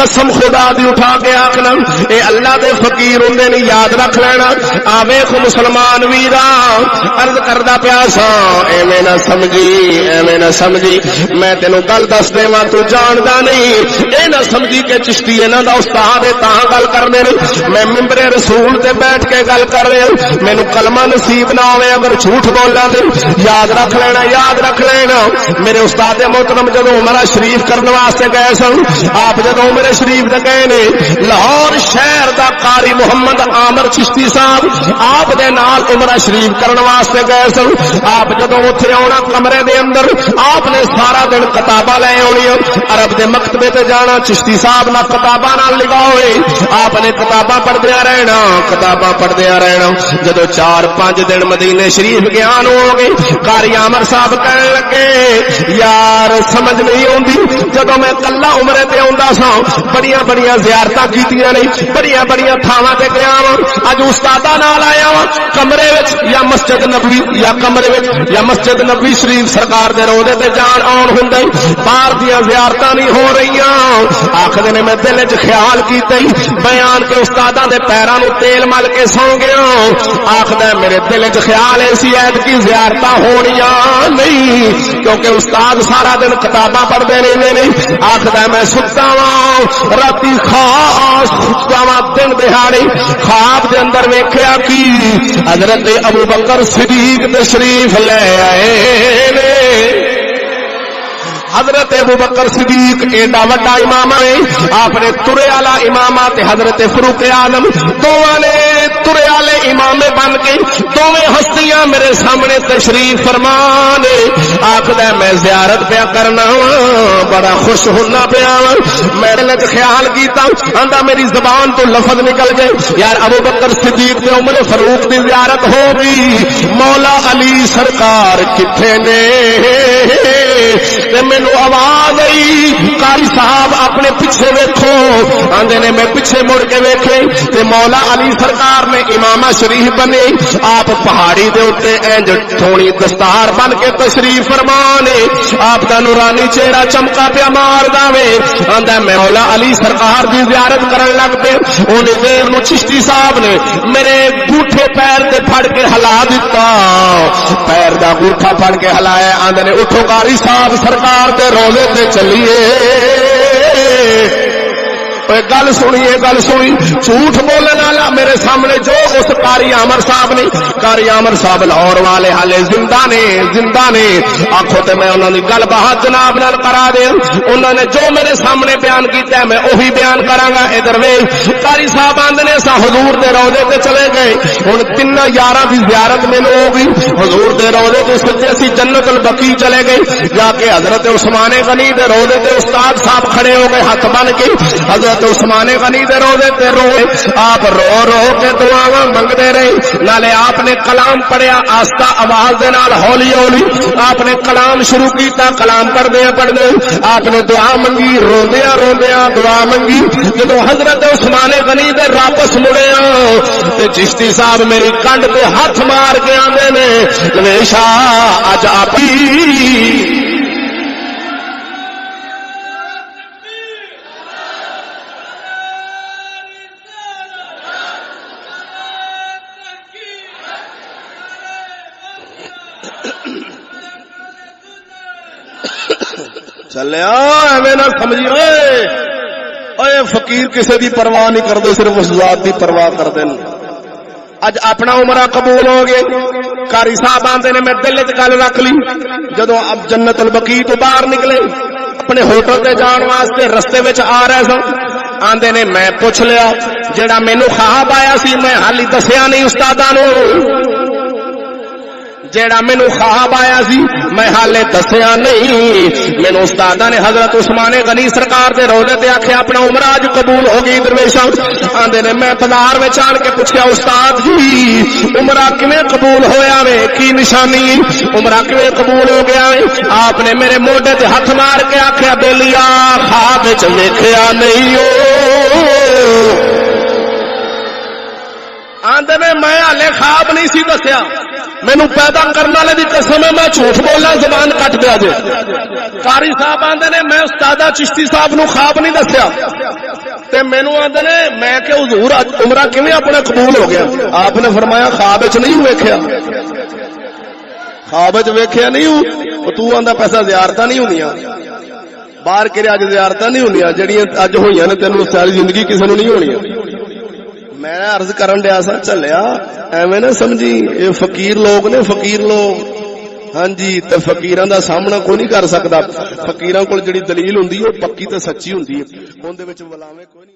قسم خدا دی اٹھا کے آکھنا اے اللہ دے فقیر ہوندے نے یاد رکھ لینا آویخ مسلمان ویرا عرض کردا پیا سا ایویں نہ سمجھی میں تینوں گل دس دیواں تو جاندا نہیں اے نہ سمجھی کہ چشتی انہاں دا استاد ہے تاں گل کردے نے میں ممبر رسول تے بیٹھ کے گل کر رہا مینوں کلمہ نصیب نہ ہوے اگر جھوٹ بولاں تے یاد رکھ لینا میرے استاد محترم جدوں عمرہ شریف کرنے واسطے گئے سن آپ جدوں عمرہ شریف تے گئے نے لاہور شہر دا قاری محمد عامر چشتی صاحب آپ دے نال عمرہ شریف کرنے واسطے گئے سن آپ جدوں اوتھے آنا کمرے دے اندر آپ نے سارا دن کتاباں لے آنی عرب دے مکتبے تے جانا چشتی صاحب نہ کتاباں نال لگا ہوئے آپ نے کتاباں پڑھدیا رہنا جدو 4-5 دن مدینے شریف گیان ہو گئے قاری عامر صاحب کہنے لگے یار سمجھ نہیں آتی جدو میں کلا عمرے تے آندا سا بڑیاں زیارتاں کیتیاں نہیں بڑیاں تھاواں تے گیا وا اج استاداں نال آیا وا کمرے وچ یا مسجد نبوی یا کمرے وچ یا مسجد نبوی شریف سرکار دے روضے تے جان آن ہوندا باہر دیاں زیارتاں نہیں ہو رہیاں آکھدے نے میں دل وچ خیال کیتا بیان کے استاداں دے پیراں نوں تیل مل کے سو گیا آخدا میرے دل وچ خیال ایسی عید کی زیارتاں ہونیاں نہیں کیونکہ استاد سارا دن کتاباں پڑھدے رہندے نے آخدا میں ستا واں راتی خاص ستا واں دن دہاڑی خواب دے اندر ویکھیا کی حضرت ابو بکر صدیق تشریف لے آئے نے حضرت ابو بکر صدیق ایڈا وڈا امام ہے آپ نے ترے والا امام تے حضرت فاروق اعظم دوواں نے ترے والے امام بن کے دوویں ہستیاں میرے سامنے تشریف فرمان آکھدا میں زیارت پیا کرنا بڑا خوش ہونا پیا میں نے خیال کیتا آندا میری زبان تو لفظ نکل گئے یار ابو بکر صدیق تے عمر فاروق دی زیارت ہوگی مولا علی سرکار کتھے نے مینوں آواز آئی قاری صاحب اپنے پیچھے ویکھو آندے نے میں پیچھے مڑ کے ویکھے تے مولا علی سرکار نے امامہ شریف بنے آپ پہاڑی دے اوتے انج تھوڑی دستار بن کے تشریف فرمانے آپ دا نورانی چہرہ چمکا پیا ماردا وے آندا میں مولا علی سرکار دی زیارت کرن لگ پے اونے دیر نو چشتی صاحب نے میرے گوٹھے پیر تے پھڑ کے ہلا دتا پیر دا گوٹھا پھڑ کے ہلایا آندے نے اٹھو قاری صاحب سرکار تے روزے تے چلیے گل سنی جھوٹ بولنے والا میرے سامنے جو اس قاری عامر صاحب لاہور والے حالے زندہ نے آخو تے میں انہوں نے گل بہت جناب نال کرا دیا انہوں نے جو میرے سامنے بیان کیتا ہے میں وہی بیان کراں گا ادھر ویکھ قاری صاحب آندے نے سا حضور دے روضے تے چلے گئے ہن تین یاراں دی زیارت مینوں ہو گئی حضور دے روضے تے سچے اسی جنت البقیع چلے گئے جا کے حضرت عثمان غنی دے روضے تے استاد صاحب کھڑے ہو گئے ہاتھ بن کے حضرت عثمان غنی دے روضے تے روئے آپ رو کے دعاواں منگدے رہے نالے آپ نے کلام پڑھیا آہستہ آواز دے نال ہولی آپ نے کلام شروع کیتا کلام پڑھدے آپ نے دعا منگی روندیاں دعا منگی جدوں حضرت عثمان غنی دے واپس مڑے تے چشتی صاحب میری کنڈ تے ہاتھ مار کے آندے نے لویشا اج آپ چلیا ایویں نہ سمجھیے اے فقیر کسی دی پرواہ نہیں کرتے صرف اس ذات دی پرواہ کرتے ہیں اج اپنا عمرہ قبول ہو گئے قاری صاحب آندے نے میں دل وچ گل رکھ لی جدوں اب جنت البقیع تو باہر نکلے اپنے ہوٹل تے جان واسطے رستے وچ آ رہے سن آندے نے میں پوچھ لیا جیڑا مینوں خواب آیا سی میں حالی دسیا نہیں استاداں نوں جیڑا مینوں خواب آیا سی میں حالے دسیا نہیں مینوں استاداں نے حضرت عثمان غنی سرکار دے روضے تے آکھیا اپنا عمرہ اج قبول ہو گئی درویشاں آندے نے میں بازار وچ آن کے پوچھیا استاد جی عمرہ کیویں قبول ہویا وے کی نشانی عمرہ کیویں قبول ہو گیا وے آپ نے میرے موڈے تے ہاتھ مار کے آکھیا بیلیا خواب وچ ویکھیا نہیں آندے میں ہالے خواب نہیں سی دسیا مینوں پیدا کرنے والے دی قسم ہے میں جھوٹ بولنا زبان کٹ دیا جے قاری صاحب آندے نے میں استاد چشتی صاحب نو خواب نہیں دسیا تے مینوں آندے نے میں کہ حضور عمرہ کیویں اپنا قبول ہو گیا؟ آپ نے فرمایا خواب وچ نہیں ویکھیا، خواب وچ ویکھیا نہیں او تو آندا پیسہ زیارتاں نہیں ہوندیاں باہر کرے اج زیارتاں نہیں ہوندیاں جڑیاں اج ہوئیاں نے تینوں ساری زندگی کسے نوں نہیں ہونیاں۔ میں عرض کرن دیا سا چلیا ایویں نہ سمجھی یہ فقیر لوگ نے، فقیر لوگ ہاں جی تے فقیراں دا سامنا کوئی نہیں کر سکدا، فقیراں کول جڑی دلیل ہوندی ہے پکی تے سچی ہوندی ہے، اون دے وچ ولاویں کوئی نہیں۔